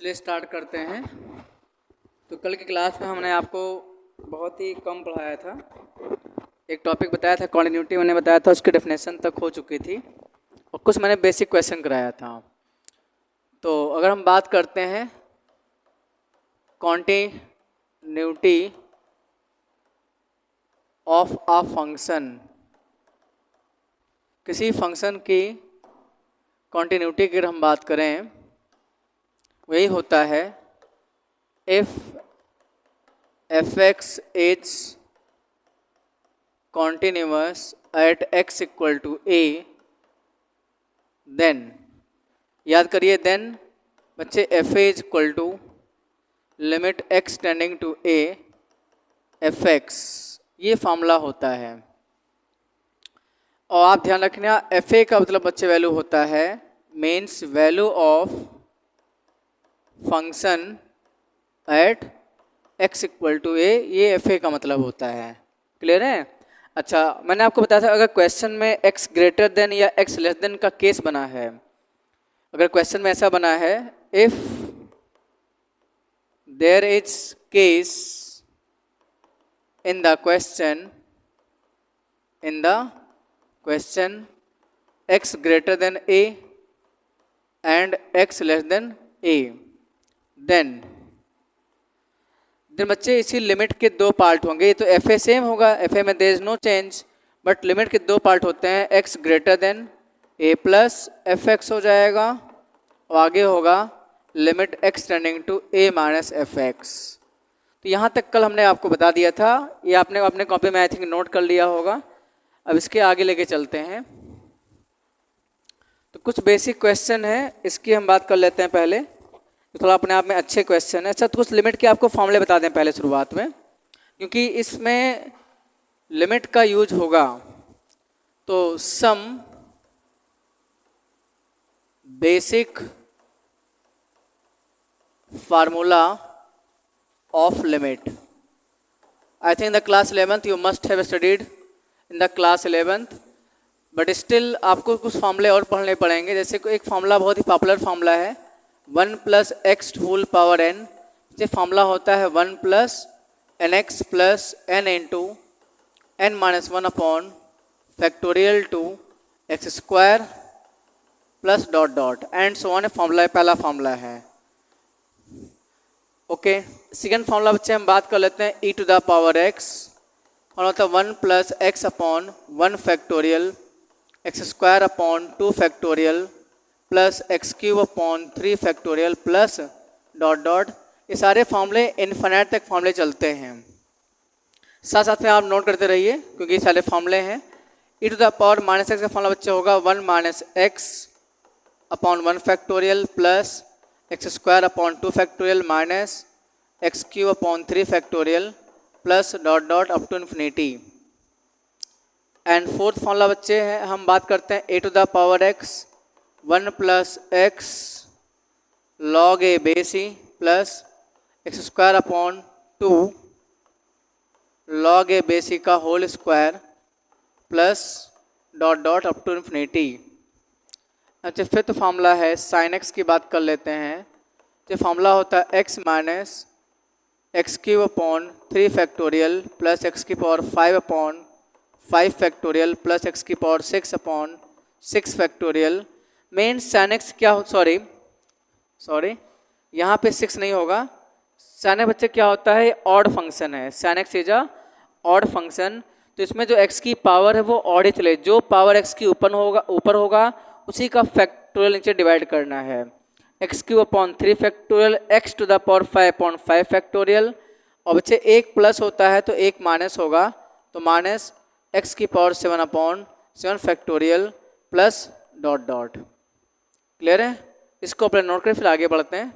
चलिए स्टार्ट करते हैं। तो कल की क्लास में हमने आपको बहुत ही कम पढ़ाया था। एक टॉपिक बताया था, कॉन्टिन्यूटी मैंने बताया था, उसकी डेफिनेशन तक हो चुकी थी और कुछ मैंने बेसिक क्वेश्चन कराया था। तो अगर हम बात करते हैं कॉन्टिन्यूटी ऑफ अ फंक्शन, किसी फंक्शन की कॉन्टिन्यूटी की अगर हम बात करें, वही होता है if f x is continuous at x equal to a, then याद करिए देन बच्चे f a is equal to limit x tending to a f x, ये फॉर्मूला होता है। और आप ध्यान रखना एफ ए का मतलब बच्चे वैल्यू होता है means value of function at x equal to a, ये एफ ए का मतलब होता है। क्लियर है? अच्छा, मैंने आपको बताया था अगर क्वेश्चन में x ग्रेटर देन या x लेस देन का केस बना है, अगर क्वेश्चन में ऐसा बना है if there is case in the question x greater than a and x less than a, then बच्चे इसी लिमिट के दो पार्ट होंगे। ये तो एफ ए सेम होगा, एफ ए में there is no change, but limit के दो पार्ट होते हैं, x greater than a plus F x हो जाएगा और आगे होगा limit x tending to a minus f x. तो यहाँ तक कल हमने आपको बता दिया था, ये आपने अपने कॉपी में आई थिंक नोट कर लिया होगा। अब इसके आगे लेके चलते हैं। तो कुछ बेसिक क्वेश्चन है, इसकी हम बात कर लेते हैं पहले, तो थोड़ा अपने आप में अच्छे क्वेश्चन है। अच्छा, तो कुछ लिमिट के आपको फॉर्मूले बता दें पहले शुरुआत में, क्योंकि इसमें लिमिट का यूज होगा। तो some basic formula of limit, I think the class 11th you must have studied in the class 11th, but still आपको कुछ फॉर्मूले और पढ़ने पड़ेंगे। जैसे एक फॉर्मूला बहुत ही पॉपुलर फॉर्मूला है 1 plus x whole power n. ये फॉर्मूला होता है 1 plus n x plus n into n minus 1 upon factorial two x square plus dot dot and so on. Formula पहला फॉर्मूला है। ओके, सेकेंड फॉर्मूला बच्चे हम बात कर लेते हैं e to the power x, और होता है 1 plus x upon 1 factorial x square upon 2 factorial plus x cube upon 3 factorial plus dot dot. ये सारे फॉर्मूले इन्फिनिट तक फॉर्मूले चलते हैं, साथ साथ में आप नोट करते रहिए क्योंकि ये सारे फॉर्मूले हैं। E to the power minus x का फॉर्मूला बच्चे होगा 1 minus x upon 1 factorial plus x square upon 2 factorial minus x cube upon 3 factorial plus dot dot up to infinity. And fourth formula बच्चे हैं, हम बात करते हैं a to the power x 1 plus x log a base e plus x square upon 2 log a base e का whole square plus dot dot up to infinity. अच्छा, fifth formula है sine x की बात कर लेते हैं। जो formula होता है x minus x cube upon 3 factorial plus x की power 5 upon 5 factorial plus x की पावर 6 अपॉन 6 फैक्टोरियल। मेन साइन एक्स क्या हो, सॉरी यहाँ पे 6 नहीं होगा। साइन एक्स बच्चे क्या होता है, ऑड फंक्शन है। Sine x is a odd function, तो इसमें जो एक्स की पावर है वो ऑड ही चले, जो पावर एक्स की ऊपर होगा उसी का फैक्टोरियल नीचे डिवाइड करना है। X cube upon 3 factorial x to the power 5 upon 5 factorial, और बच्चे एक प्लस होता है तो एक माइनस होगा, तो माइनस एक्स की power 7 upon 7 factorial plus dot dot. Clear है? इसको अपने नोट करें, फिर आगे बढ़ते हैं।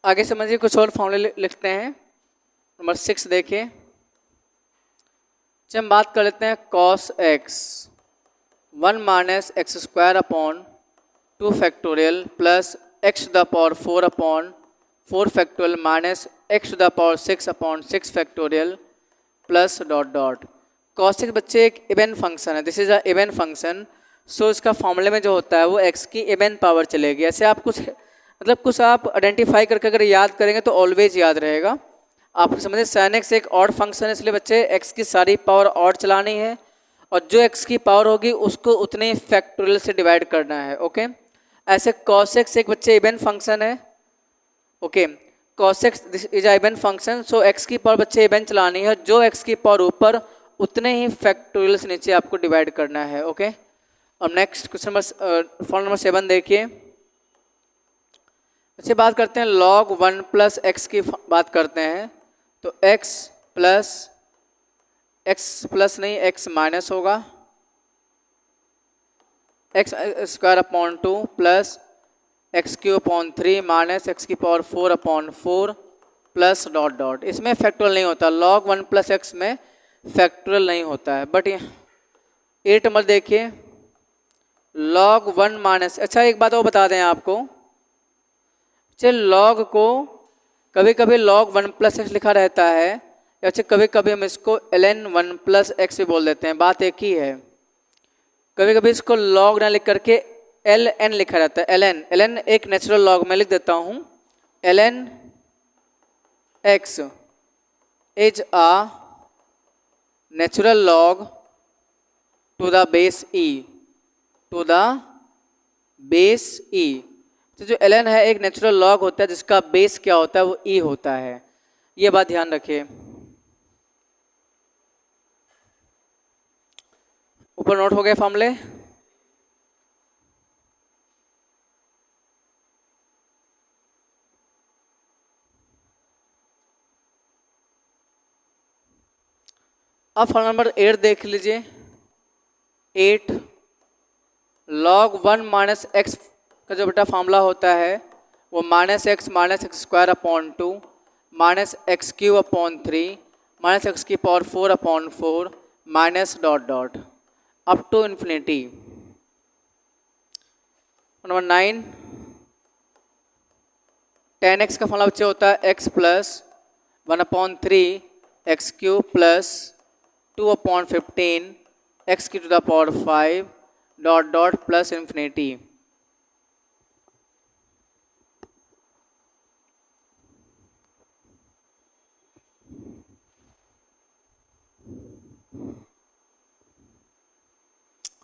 आगे समझिए, कुछ और फॉर्मूले लिखते हैं। नंबर 6 देखिए, हम बात कर लेते हैं cos x 1 minus x square upon 2 factorial plus x to the power 4 upon 4 factorial minus x to the power 6 अपॉन 6 factorial plus dot dot. cos x बच्चे एक इवन फंक्शन है, this is a even function, so इसका फॉर्मूले में जो होता है वो x की इवन पावर चलेगी। ऐसे आप कुछ मतलब कुछ आप आइडेंटिफाई करके अगर याद करेंगे तो ऑलवेज याद रहेगा। आप समझे sin x एक ऑड फंक्शन है, इसलिए बच्चे x की सारी पावर ऑड चलानी है और जो x की पावर होगी उसको उतने ही फैक्टोरियल से डिवाइड करना है। ओके, ऐसे cos x एक बच्चे इवन फंक्शन है। Okay, cos x this is a even function, so x की पावर बच्चे इवन चलानी है, जो x की पावर ऊपर उतने ही फैक्टोरियल से नीचे आपको डिवाइड करना है। ओके, अब next question number form number 7 देखिए। अच्छी बात करते हैं log 1 प्लस एक्स की बात करते हैं, तो x प्लस नहीं x माइनस होगा, x square upon 2 plus x cube upon 3 minus x की power 4 upon 4 plus dot dot. इसमें फैक्टोरियल नहीं होता, log 1 प्लस एक्स में फैक्टोरियल नहीं होता है। बट 8 नंबर देखिए, log 1 माइनस, अच्छा एक बात और बता दें आपको, लॉग को कभी कभी log 1 प्लस एक्स लिखा रहता है, या कभी कभी हम इसको ln 1 प्लस एक्स भी बोल देते हैं, बात एक ही है। कभी कभी इसको log ना लिख करके ln लिखा रहता है, ln एक नेचुरल लॉग में लिख देता हूँ, ln x is a natural log to the base e, तो जो ln है एक नेचुरल लॉग होता है जिसका बेस क्या होता है वो e होता है, ये बात ध्यान रखिए। ऊपर नोट हो गए फॉर्मूले। अब फॉर्मूला नंबर 8 देख लीजिए। 8 log 1 माइनस एक्स का जो बेटा फॉर्मूला होता है वो minus x square upon 2 minus x cube upon 3 minus x की power 4 upon 4 minus dot dot up to infinity. Number 9 tan x का फॉर्मूला बच्चे होता है x plus 1 upon 3 x cube plus 2 upon 15 x की to the power 5 dot dot plus infinity.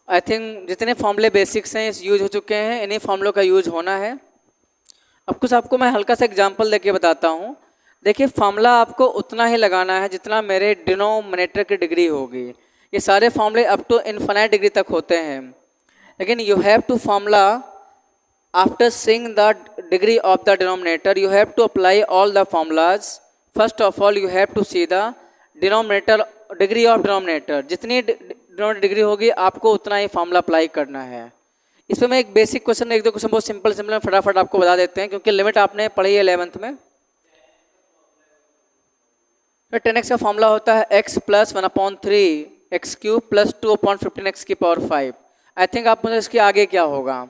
I think जितने फॉर्मूले basics हैं इस यूज हो चुके हैं, इन्हीं फॉर्मूलों का यूज होना है। अब कुछ आपको मैं हल्का सा एग्जांपल देके बताता हूँ। देखिए फॉर्मूला आपको उतना ही लगाना है जितना मेरे डिनोमिनेटर की डिग्री होगी। ये सारे फॉर्मूले अप टू इन्फिनाइट डिग्री तक होते हैं, लेकिन you have to formula after seeing the degree of the denominator you have to apply all the formulas. First of all you have to see the denominator degree of denominator, जितनी degree होगी आपको उतना ही formula apply करना है। इस पर मैं एक बेसिक क्वेश्चन, एक दो क्वेश्चन बहुत सिंपल सिंपल फटाफट आपको बता देते हैं, क्योंकि लिमिट आपने पढ़ी है 11th में। तो 10x का फॉर्मूला होता है x plus 1 upon 3 x cube plus 2 upon 15 x की पावर 5। आई थिंक आप मुझे इसके आगे क्या होगा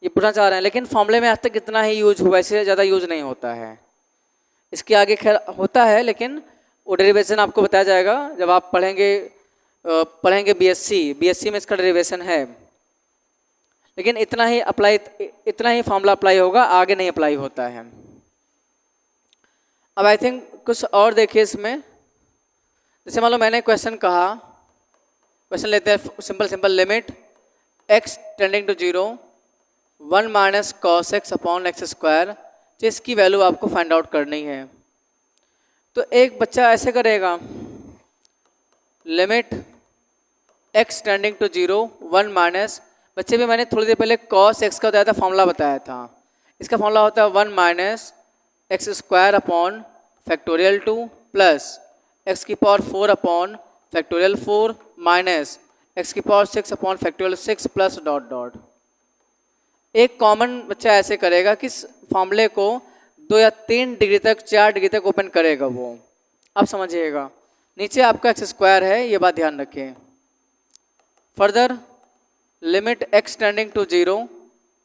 ये पूछना चाह रहे हैं, लेकिन फॉर्मूले में आज तक इतना ही यूज हुआ, इससे ज़्यादा यूज नहीं होता है। इसके आगे खैर होता है, लेकिन वो डेरिवेशन आपको बताया जाएगा जब आप पढ़ेंगे बीएससी में इसका डेरिवेशन है, लेकिन इतना ही फॉर्मूला अप्लाई होगा, आगे नहीं अप्लाई होता है। अब आई थिंक कुछ और देखिए इसमें, जैसे मान लो मैंने क्वेश्चन लेते हैं simple limit x tending to 0 1 minus cos x upon x square, तो इसकी वैल्यू आपको फाइंड आउट करनी है। तो एक बच्चा ऐसे करेगा, limit x tending to 0 1 minus, बच्चे भी मैंने थोड़ी देर पहले कॉस एक्स का बताया था, फॉर्मूला बताया था। इसका फॉर्मूला होता है 1 minus x square upon factorial 2 plus x की power 4 upon factorial 4 minus x की power 6 upon factorial 6 plus dot dot. एक कॉमन बच्चा ऐसे करेगा कि फॉर्मूले को 2 या 3 डिग्री तक, 4 डिग्री तक ओपन करेगा वो, आप समझिएगा। नीचे आपका एक्स स्क्वायर है, ये बात ध्यान रखें। Further limit x tending to 0,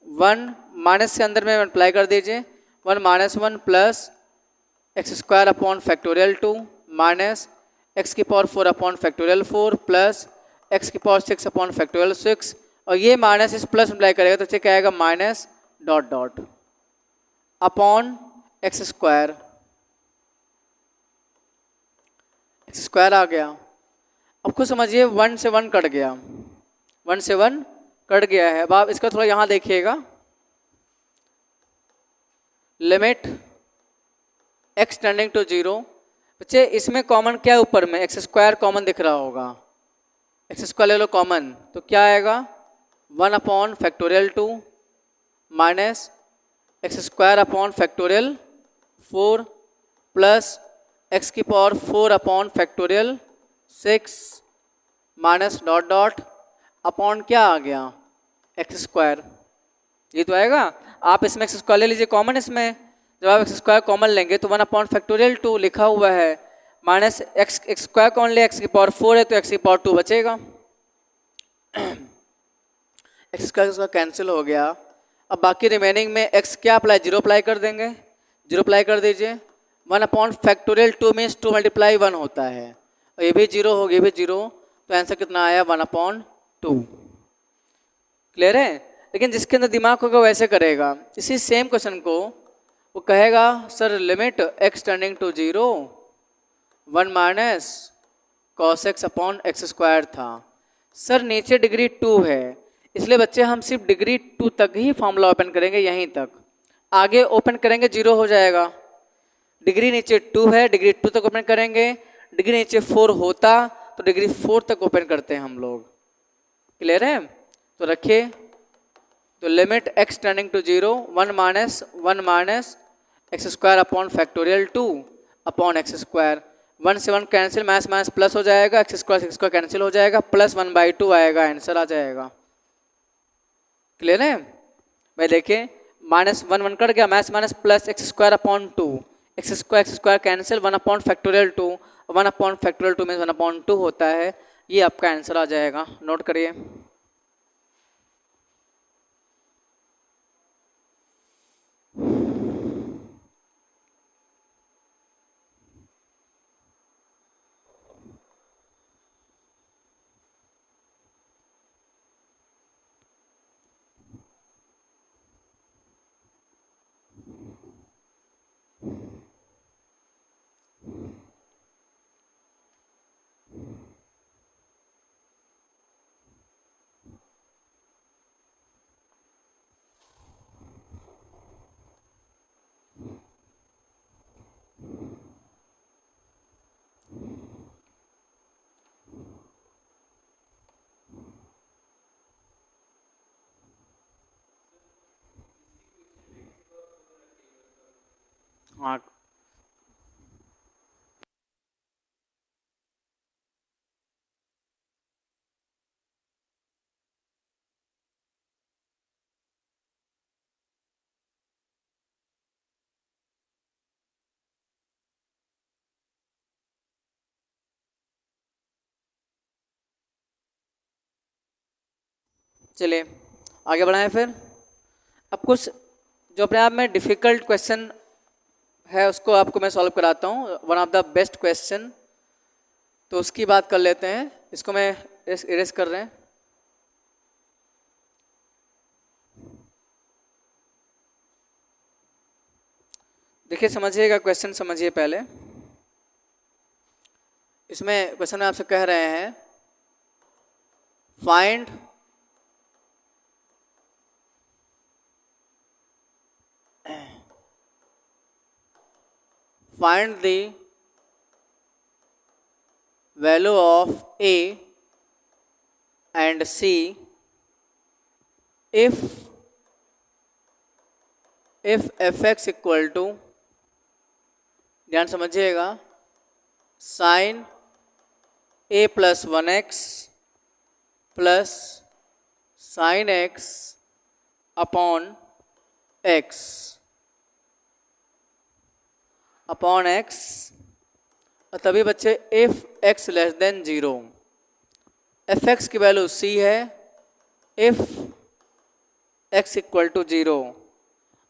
1 minus के अंदर में मल्टीप्लाई कर दीजिए, 1 minus 1 plus x square upon factorial 2 minus x की power 4 upon factorial 4 plus x की पावर 6 अपॉन फैक्टोरियल 6, और ये माइनस इस प्लस मल्टीप्लाई करेगा तो क्या आएगा, minus dot dot upon x square, x square आ गया। अब खुद समझिए 1 से 1 कट गया, 1 से 1 कट गया है। अब आप इसका थोड़ा यहाँ देखिएगा, लिमिट एक्स टेंडिंग टू 0, बच्चे इसमें कॉमन क्या है, ऊपर में एक्स स्क्वायर कॉमन दिख रहा होगा, एक्स स्क्वायर ले लो कॉमन, तो क्या आएगा 1 upon factorial 2 minus x square upon factorial 4 plus x की power 4 upon factorial 6 minus dot dot upon क्या आ गया, एक्स स्क्वायर, ये तो आएगा। आप इसमें एक्स स्क्वायर ले लीजिए कॉमन, इसमें जब आप एक्स स्क्वायर कॉमन लेंगे तो 1 अपॉन फैक्टोरियल 2 लिखा हुआ है, माइनस एक्स स्क्वायर कॉमन ले, एक्स की पावर 4 है तो एक्स की पावर 2 बचेगा, एक्स स्क्वायर कैंसिल हो गया। अब बाकी रिमेनिंग में एक्स क्या अप्लाई, 0 अप्लाई कर देंगे, 0 अप्लाई कर दीजिए। 1 अपॉन फैक्टोरियल 2 मीन्स 2 मल्टीप्लाई 1 होता है, और ये भी 0 हो गया, ये भी 0, तो आंसर कितना आया 1 अपॉन 2। क्लियर है? लेकिन जिसके अंदर दिमाग होगा वैसे करेगा। इसी सेम क्वेश्चन को वो कहेगा sir limit x tending to 0 1 minus cos x upon x square था। सर नीचे डिग्री 2 है, इसलिए बच्चे हम सिर्फ डिग्री 2 तक ही फॉर्मूला ओपन करेंगे, यहीं तक, आगे ओपन करेंगे 0 हो जाएगा। डिग्री नीचे 2 है, डिग्री 2 तक ओपन करेंगे, डिग्री नीचे 4 होता तो डिग्री 4 तक ओपन करते हैं हम लोग। क्लियर है? तो रखिए, तो limit x tending to 0 1 minus x square upon factorial 2 upon x square, 1 से 1 कैंसिल, माइनस माइनस प्लस हो जाएगा, एक्स स्क्वायर कैंसिल हो जाएगा, प्लस 1/2 आएगा, आंसर आ जाएगा। क्लियर है भाई? देखिए माइनस 1 1 कट गया, minus minus plus x square upon 2, x square cancel, 1 upon factorial 2, 1 upon factorial 2 means 1 upon 2 होता है, ये आपका आंसर आ जाएगा। नोट करिए। हाँ, चलिए आगे बढ़ाएं फिर। अब कुछ जो अपने आप में डिफ़िकल्ट क्वेश्चन है उसको आपको मैं सॉल्व कराता हूँ, one of the best question, तो उसकी बात कर लेते हैं। इसको मैं इरेज कर रहे हैं। देखिए समझिएगा क्वेश्चन, समझिए पहले। इसमें क्वेश्चन में आपसे कह रहे हैं find the value of A and C if fx equal to, ध्यान समझिएगा, sine a plus 1x plus sine x upon x। Upon x, और तभी बच्चे if x less than 0, f x की वैल्यू सी है, इफ एक्स इक्वल टू 0,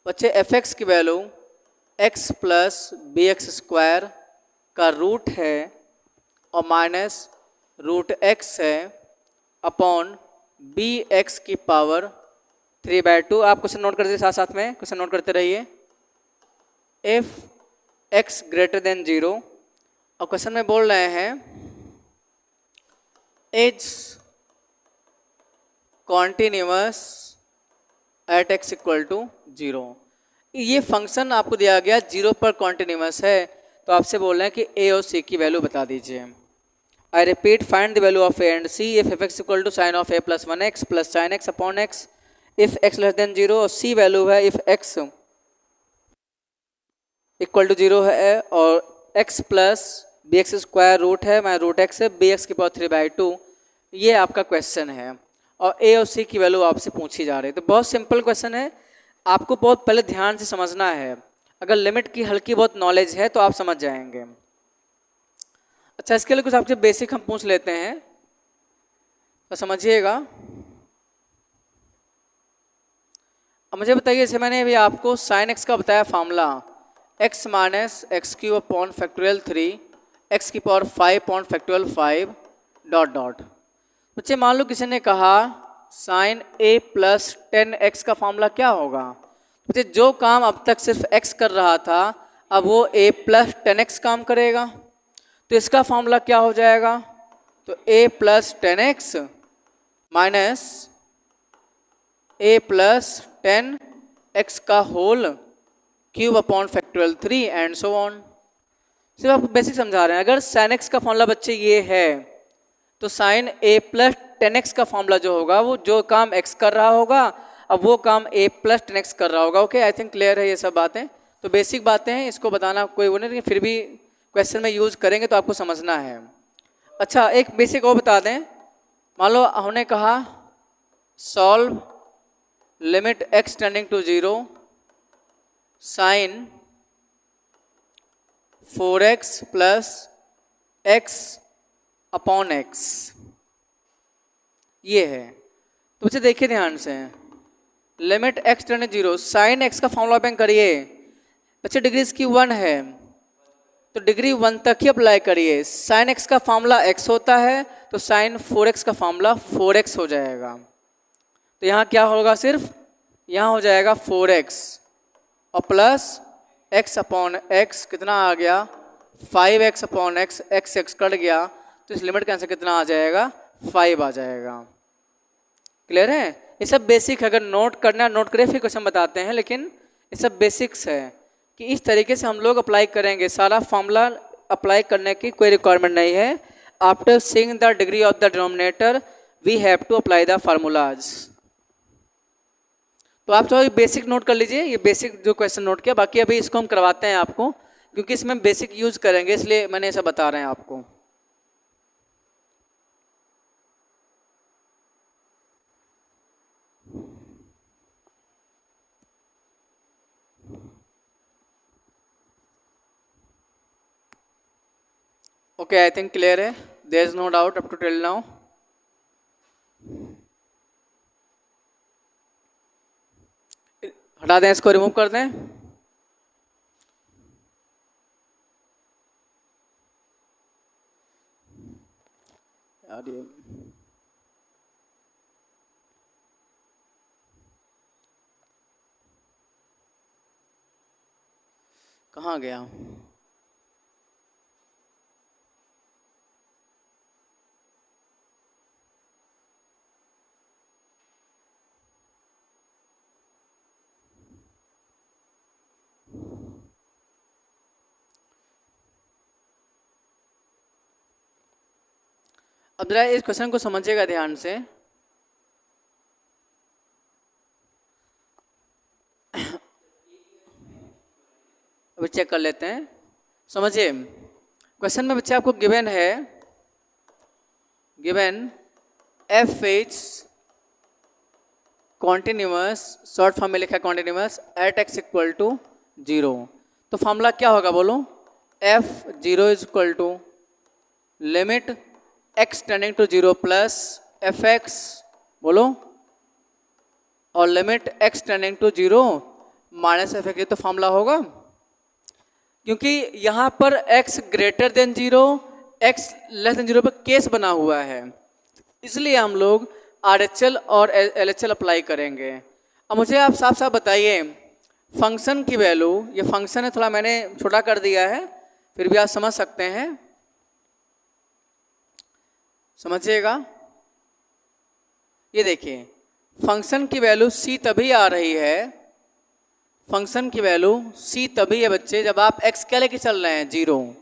बच्चे f x की value x plus b x square का root है और माइनस रूट एक्स है अपॉन बी एक्स की पावर 3/2। आप क्वेश्चन नोट करते साथ साथ में क्वेश्चन नोट करते रहिए। इफ एक्स ग्रेटर देन 0, और क्वेश्चन में बोल रहे हैं is continuous at x equal to 0। ये फंक्शन आपको दिया गया 0 पर कॉन्टिन्यूअस है, तो आपसे बोल रहे हैं कि ए और सी की वैल्यू बता दीजिए। I repeat, find the value of a and c if f x equal to sine of a plus 1x plus sine x upon x if x less than 0, और सी वैल्यू है if x equal to 0 है और x plus b x square root है, मैं root x है b x की power 3/2। ये आपका क्वेश्चन है और ए और सी की वैल्यू आपसे पूछी जा रही है। तो बहुत सिंपल क्वेश्चन है, आपको बहुत पहले ध्यान से समझना है। अगर लिमिट की हल्की बहुत नॉलेज है तो आप समझ जाएंगे। अच्छा, इसके लिए कुछ आपसे बेसिक हम पूछ लेते हैं, तो समझिएगा। अब मुझे बताइए, जैसे मैंने अभी आपको साइन एक्स का बताया formula, x minus x cube upon factorial 3 x की power 5 upon factorial 5 dot dot. बच्चे मान लो किसी ने कहा साइन a प्लस 10x का फार्मूला क्या होगा। बच्चे जो काम अब तक सिर्फ x कर रहा था, अब वो a प्लस 10x काम करेगा, तो इसका फार्मूला क्या हो जाएगा। तो a plus 10x minus a plus 10x का whole cube upon factorial 3 and so on. सिर्फ आपको बेसिक समझा रहे हैं। अगर साइन एक्स का फॉर्मूला बच्चे ये है, तो साइन a प्लस 10x का फॉर्मूला जो होगा वो जो काम x कर रहा होगा, अब वो काम a प्लस 10x कर रहा होगा। ओके, आई थिंक क्लियर है ये सब बातें। तो बेसिक बातें हैं, इसको बताना कोई वो नहीं, फिर भी क्वेश्चन में यूज करेंगे तो आपको समझना है। अच्छा, एक बेसिक और बता दें। मान लो हमने कहा solve limit x tending to 0 sine 4x plus x upon x, ये है। तो बच्चे देखिए ध्यान से, limit x tending 0, sine x का फॉर्मूला अप्लाई करिए। बच्चे डिग्री इसकी 1 है, तो डिग्री 1 तक ही अप्लाई करिए। साइन x का फॉर्मूला x होता है, तो साइन 4x का फॉर्मूला 4x हो जाएगा। तो यहाँ क्या होगा, सिर्फ यहाँ हो जाएगा 4x और प्लस x अपॉन x कितना आ गया 5x upon x, x cut गया, तो इस लिमिट का आंसर कितना आ जाएगा 5 आ जाएगा। क्लियर है। ये सब बेसिक है, अगर नोट करना नोट करें फिर क्वेश्चन बताते हैं, लेकिन ये सब बेसिक्स है कि इस तरीके से हम लोग अप्लाई करेंगे। सारा फॉर्मूला अप्लाई करने की कोई रिक्वायरमेंट नहीं है। After seeing the degree of the denominator we have to apply the formulas. तो आप थोड़ा बेसिक नोट कर लीजिए, ये बेसिक जो क्वेश्चन नोट किया, बाकी अभी इसको हम करवाते हैं आपको, क्योंकि इसमें बेसिक यूज करेंगे, इसलिए मैंने ऐसा बता रहे हैं आपको। ओके, आई थिंक क्लियर है, there is no doubt up to till now. हटा दें, इसको रिमूव कर दें। यार ये कहाँ गया। अब जरा इस क्वेश्चन को समझिएगा ध्यान से। अभी चेक कर लेते हैं, समझिए। क्वेश्चन में बच्चे आपको गिवन है, given f is continuous, short form में लिखा है continuous at x equal to 0। तो फॉर्मूला क्या होगा बोलो, f0 is equal to limit x tending to 0 plus fx, बोलो, और limit x tending to 0 minus fx, ये तो फॉर्मूला होगा। क्योंकि यहाँ पर x greater than 0, x less than 0 पर केस बना हुआ है, इसलिए हम लोग RHL और LHL अप्लाई करेंगे। अब मुझे आप साफ साफ बताइए, फंक्शन की वैल्यू, ये फंक्शन है, थोड़ा मैंने छोटा कर दिया है, फिर भी आप समझ सकते हैं, समझिएगा। ये देखिए, फंक्शन की वैल्यू c तभी आ रही है, फंक्शन की वैल्यू c तभी है बच्चे जब आप x क्या लेके चल रहे हैं, 0।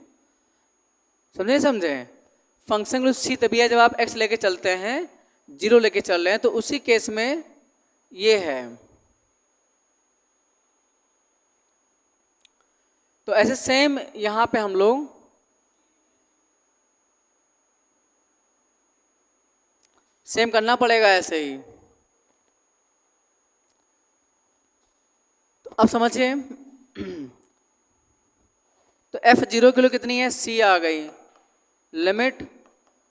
समझे? फंक्शन की वैल्यू c तभी है जब आप x लेके चलते हैं, 0 लेके चल रहे हैं, तो उसी केस में ये है। तो ऐसे सेम यहां पे हम लोग सेम करना पड़ेगा ऐसे ही। तो अब समझिए, तो f0 की कितनी है, c आ गई, limit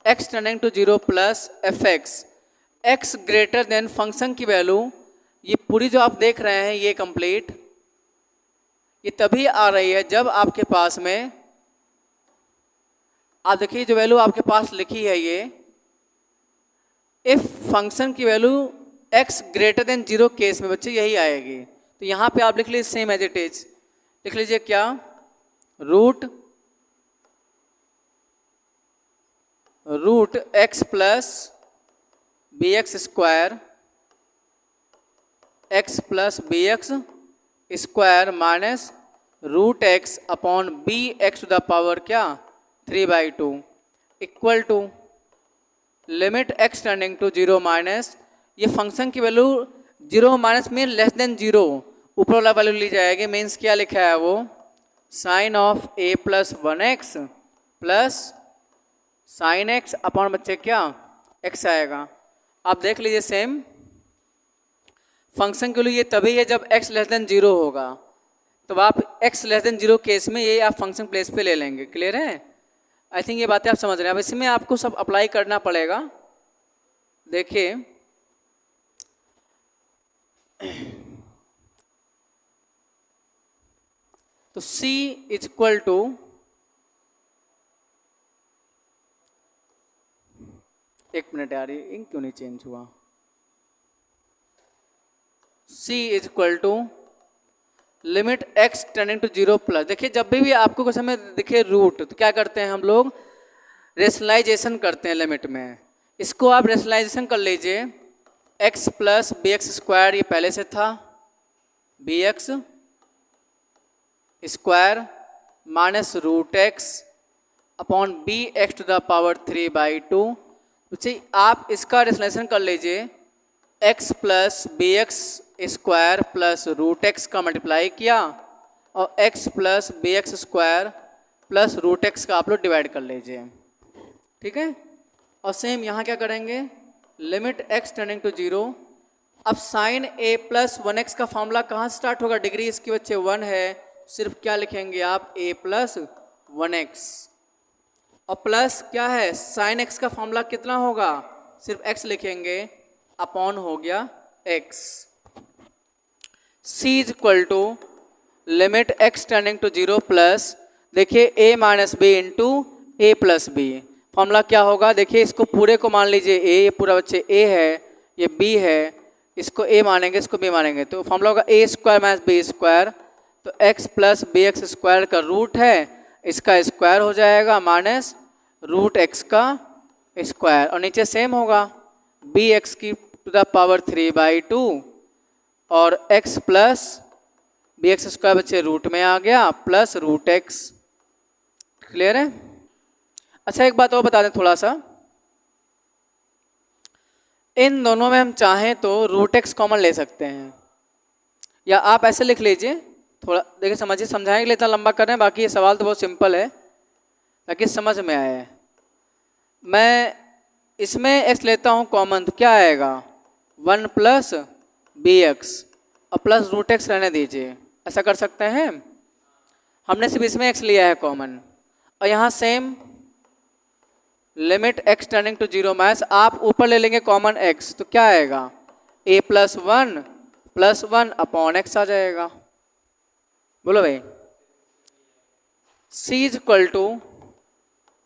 x tending to 0 plus fx, x greater than function की वैल्यू, ये पूरी जो आप देख रहे हैं ये कंप्लीट, ये तभी आ रही है जब आपके पास में, आप देखिए जो वैल्यू आपके पास लिखी है ये, इफ फंक्शन की value x greater than 0 case में बच्चे यही आएगी। तो यहाँ पे आप लिख लीजिए सेम एज इट इज, लिख लीजिए क्या, root x plus b x square, x plus b x square minus root x upon b x to the power क्या, 3/2 equal to limit x tending to 0 minus, ये function की value 0 minus में less than 0, ऊपर वाला value ली जाएगी, means क्या लिखा है वो, sine of a plus 1x plus sine x upon बच्चे क्या, x आएगा। आप देख लीजिए सेम, फंक्शन के लिए ये तभी है जब x लेस देन 0 होगा, तो आप x लेस देन 0 केस में ये आप फंक्शन प्लेस पे ले लेंगे। क्लियर है? आई थिंक ये बातें आप समझ रहे हैं। अब इसमें आपको सब अप्लाई करना पड़ेगा। देखिए, तो c इज इक्वल टू, एक मिनट यार, ये इंक क्यों नहीं चेंज हुआ, c is equal to limit x tending to 0 plus, देखिए जब भी आपको कुछ समय दिखे रूट, तो क्या करते हैं हम लोग, रेशनलाइजेशन करते हैं लिमिट में। इसको आप रेशनलाइजेशन कर लीजिए, x plus b x square, ये पहले से था, b x square minus root x upon b x to the power 3/2। तो आप इसका रेशनलाइजेशन कर लीजिए, x plus b x square plus root x का मल्टीप्लाई किया, और x plus b x square plus root x का आप लोग डिवाइड कर लीजिए। ठीक है? और सेम यहाँ क्या करेंगे, लिमिट x टेंडिंग टू 0। अब साइन a प्लस 1x का फॉर्मूला कहाँ से स्टार्ट होगा, डिग्री इसकी बच्चे 1 है, सिर्फ क्या लिखेंगे आप, a प्लस 1x, और प्लस क्या है, साइन x का फॉर्मूला कितना होगा, सिर्फ x लिखेंगे, अपॉन हो गया x। c is equal to limit x tending to 0 plus, देखिए a minus b into a plus b, formula क्या होगा, देखिए इसको पूरे को मान लीजिए a, ये पूरा बच्चे a है, ये b है, इसको a मानेंगे, इसको b मानेंगे, तो फॉर्मूला होगा a square minus b square, तो x plus b x square का रूट है, इसका स्क्वायर हो जाएगा माइनस रूट x का स्क्वायर, और नीचे सेम होगा बी एक्स की टू द पावर 3/2 और x plus b x square बच्चे रूट में आ गया प्लस रूट x। क्लियर है? अच्छा एक बात और बता दें थोड़ा सा, इन दोनों में हम चाहें तो रूट x कॉमन ले सकते हैं, या आप ऐसे लिख लीजिए, थोड़ा देखिए समझिए, समझाने के लिए इतना लंबा कर रहे हैं, बाकी ये सवाल तो बहुत सिंपल है ताकि समझ में आए। मैं इसमें x लेता हूँ कॉमन, तो क्या आएगा, 1 प्लस बी एक्स और प्लस रूट x रहने दीजिए, ऐसा कर सकते हैं। हमने सिर्फ इसमें x लिया है कॉमन, और यहाँ same limit x tending to 0 minus आप ऊपर ले लेंगे कॉमन x, तो क्या आएगा a plus one upon x आ जाएगा। बोलो भाई, c is equal to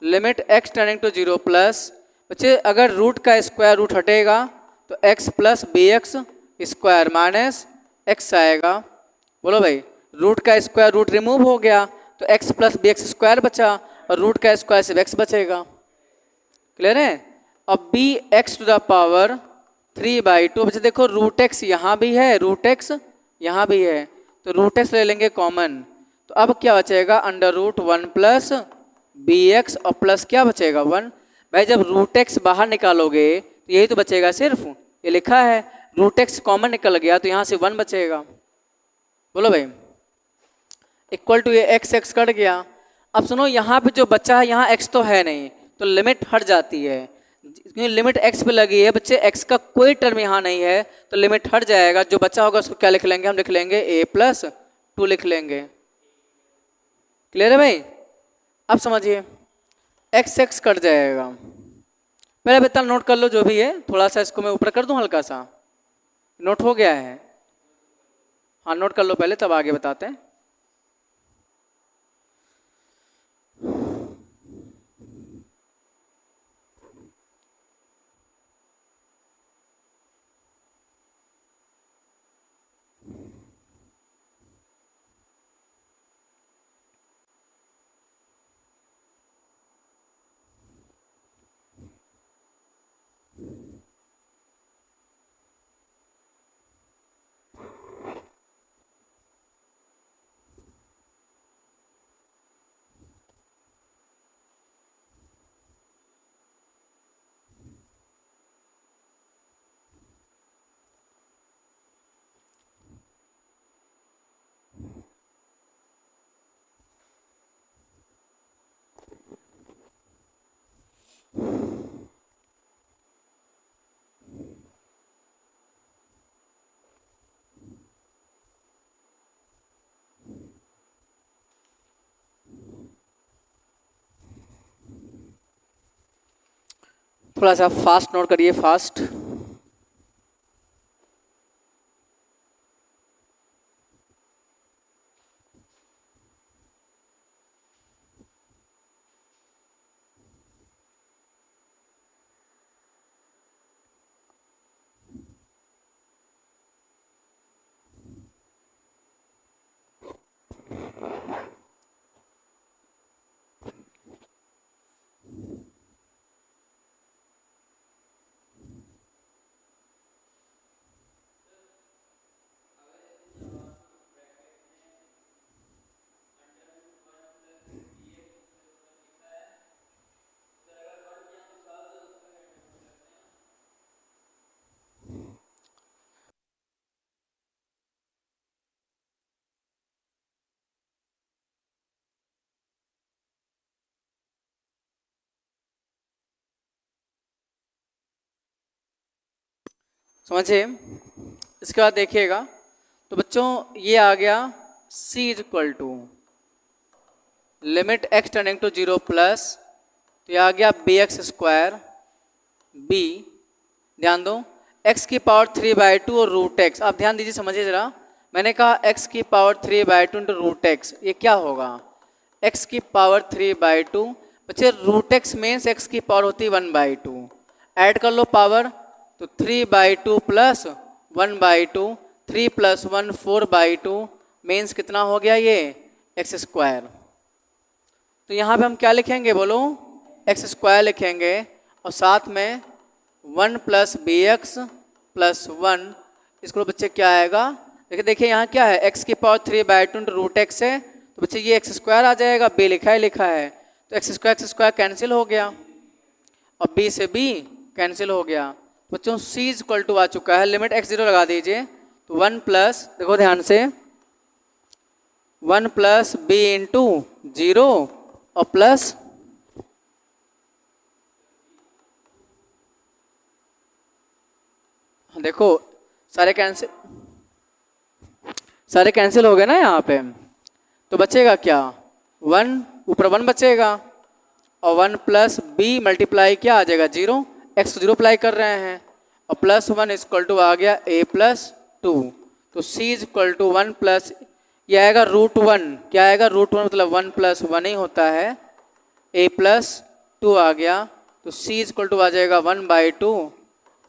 limit x tending to 0 plus, बच्चे अगर रूट का स्क्वायर रूट हटेगा तो x plus b x square minus x आएगा। बोलो भाई, रूट का स्क्वायर रूट रिमूव हो गया तो x plus b x square बचा, और रूट का स्क्वायर सिर्फ x बचेगा। क्लियर है? अब b x to the power 3/2, बच्चे देखो रूट एक्स यहाँ भी है, रूट एक्स यहाँ भी है, तो रूट एक्स ले लेंगे कॉमन, तो अब क्या बचेगा under root 1 plus b x, और प्लस क्या बचेगा 1। भाई जब रूट एक्स बाहर निकालोगे तो यही तो बचेगा, सिर्फ ये लिखा है रूट एक्स कॉमन निकल गया तो यहाँ से 1 बचेगा। बोलो भाई, इक्वल टू ये एक्स कट गया। अब सुनो, यहाँ पे जो बच्चा है यहाँ एक्स तो है नहीं, तो लिमिट हट जाती है, क्योंकि लिमिट एक्स पे लगी है बच्चे, एक्स का कोई टर्म यहाँ नहीं है तो लिमिट हट जाएगा। जो बच्चा होगा उसको क्या लिख लेंगे, हम लिख लेंगे a+2 लिख लेंगे। क्लियर है भाई? अब समझिए x कट जाएगा। पहले बेटा नोट कर लो जो भी है, थोड़ा सा इसको मैं ऊपर कर दूं, हल्का सा नोट हो गया है। हाँ नोट कर लो पहले, तब आगे बताते हैं। थोड़ा सा फास्ट नोट करिए, फास्ट। समझे? इसके बाद देखिएगा, तो बच्चों ये आ गया c is equal to limit x tending to 0 plus, तो ये आ गया बी एक्स स्क्वायर b, ध्यान दो x की पावर 3/2 और रूट एक्स। आप ध्यान दीजिए, समझिए जरा, मैंने कहा x की पावर 3/2 इंटू रूट एक्स, ये क्या होगा x की पावर 3/2, बच्चे रूट एक्स मीन्स x की पावर होती है 1/2, ऐड कर लो पावर, तो 3/2 प्लस 1/2, 3 + 1 4/2 मीन्स कितना हो गया ये एक्स स्क्वायर। तो यहाँ पे हम क्या लिखेंगे बोलो, एक्स स्क्वायर लिखेंगे, और साथ में 1 प्लस बी एक्स प्लस 1, इसको बच्चे क्या आएगा, देखिए यहाँ क्या है x की पावर 3/2 इंटू रूट एक्स है, तो बच्चे ये एक्स स्क्वायर आ जाएगा, b लिखा है, तो एक्स स्क्वायर कैंसिल हो गया, और b से b कैंसिल हो गया। बच्चों c इज इक्वल टू आ चुका है, लिमिट x 0 लगा दीजिए, तो 1 प्लस, देखो ध्यान से, 1 प्लस b इंटू 0 और प्लस देखो सारे कैंसिल हो गए ना यहाँ पे, तो बचेगा क्या, 1, ऊपर 1 बचेगा और 1 प्लस बी मल्टीप्लाई क्या आ जाएगा 0, एक्स को 0 अप्लाई कर रहे हैं और प्लस 1 इक्वल टू आ गया a प्लस 2। तो c is equal to 1 plus ये आएगा √1, क्या आएगा √1 मतलब 1 प्लस 1 ही होता है, a प्लस 2 आ गया। तो c इज इक्वल टू आ जाएगा 1/2,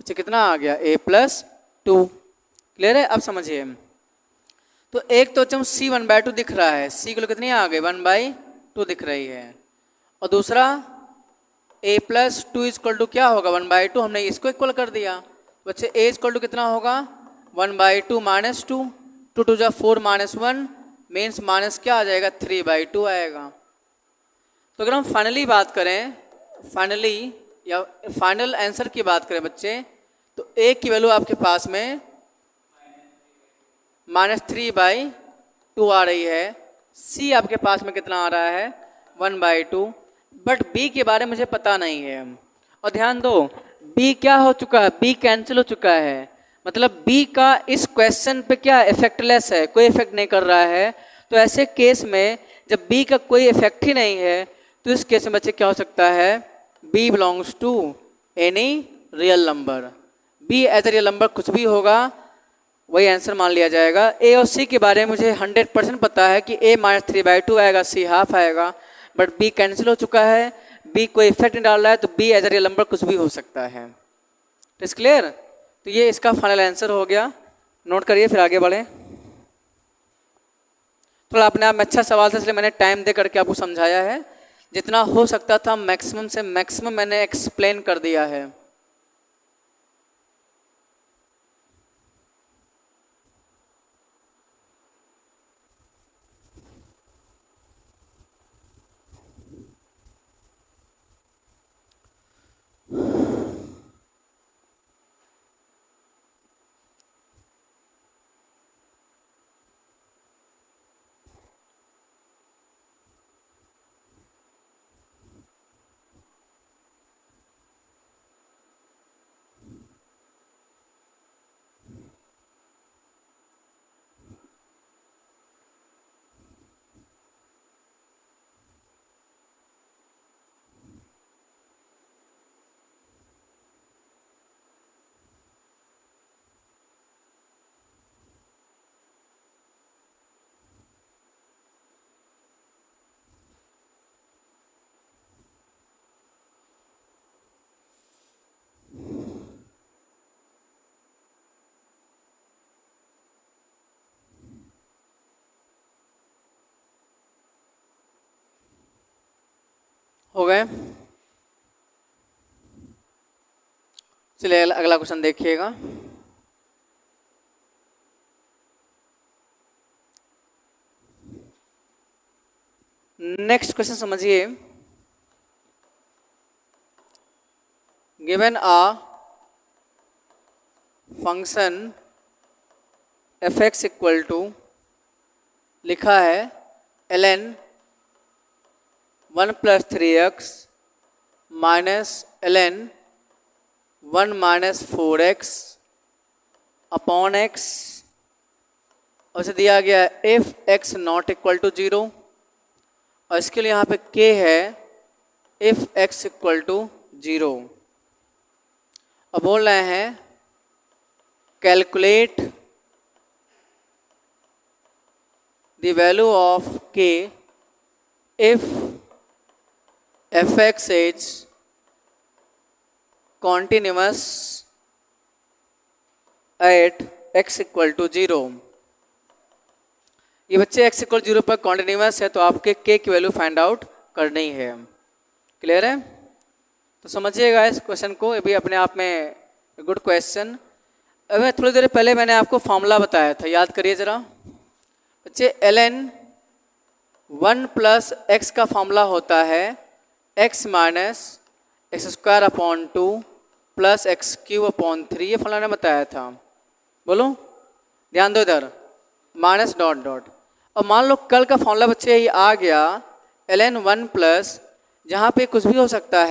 अच्छा कितना आ गया a प्लस 2। क्लियर है, अब समझिए। तो एक तो जब c 1/2 दिख रहा है, c की कितनी आ गई 1/2 दिख रही है, और दूसरा a प्लस 2 इक्वल टू क्या होगा 1/2, हमने इसको इक्वल कर दिया। बच्चे a इक्वल टू कितना होगा 1/2 माइनस 2, 2 2 जा 4 माइनस 1 मीन्स माइनस क्या आ जाएगा 3/2 आएगा। तो अगर हम फाइनली बात करें, फाइनली या फाइनल आंसर की बात करें बच्चे, तो a की वैल्यू आपके पास में -3/2 आ रही है, c आपके पास में कितना आ रहा है 1/2, बट b के बारे में मुझे पता नहीं है। और ध्यान दो b क्या हो चुका है, b कैंसिल हो चुका है, मतलब b का इस क्वेश्चन पे क्या इफेक्टलेस है, कोई इफेक्ट नहीं कर रहा है। तो ऐसे केस में जब b का कोई इफेक्ट ही नहीं है, तो इस केस में बच्चे क्या हो सकता है, b belongs to any real number, b as a real number कुछ भी होगा वही आंसर मान लिया जाएगा। a और c के बारे में मुझे 100% पता है कि a -3/2 आएगा, c हाफ आएगा, बट b कैंसिल हो चुका है, b कोई इफेक्ट नहीं डाल रहा है, तो b as a real number कुछ भी हो सकता है। इट्स क्लियर, तो ये इसका फाइनल आंसर हो गया, नोट करिए फिर आगे बढ़े। थोड़ा अपने आप में अच्छा सवाल था, इसलिए मैंने टाइम दे करके आपको समझाया है, जितना हो सकता था मैक्सिमम से मैक्सिमम मैंने एक्सप्लेन कर दिया है। हो गए, चलिए अगला क्वेश्चन देखिएगा। नेक्स्ट क्वेश्चन समझिए, given a function f(x) equal to लिखा है ln 1 + 3x minus ln 1 - 4x upon x, और इसे दिया गया है if x not equal to 0, और इसके लिए यहाँ पे k है if x इक्वल टू 0। अब बोल रहे हैं calculate the value of k if f(x) is continuous at x equal to 0। ये बच्चे x इक्वल 0 पर कॉन्टिन्यूस है, तो आपके k की वैल्यू फाइंड आउट करनी है। क्लियर है, तो समझिएगा इस क्वेश्चन को, ये भी अपने आप में गुड क्वेश्चन। अभी थोड़ी देर पहले मैंने आपको फॉर्मूला बताया था, याद करिए जरा बच्चे। ln 1 + x का फॉर्मूला होता है x - x² upon 2 + x³ upon 3, ये फॉर्मूला ने बताया था। बोलो, ध्यान दो इधर, माइनस डॉट डॉट। और मान लो कल का फॉर्मूला बच्चे ये आ गया ln 1 + जहाँ पे कुछ भी हो सकता है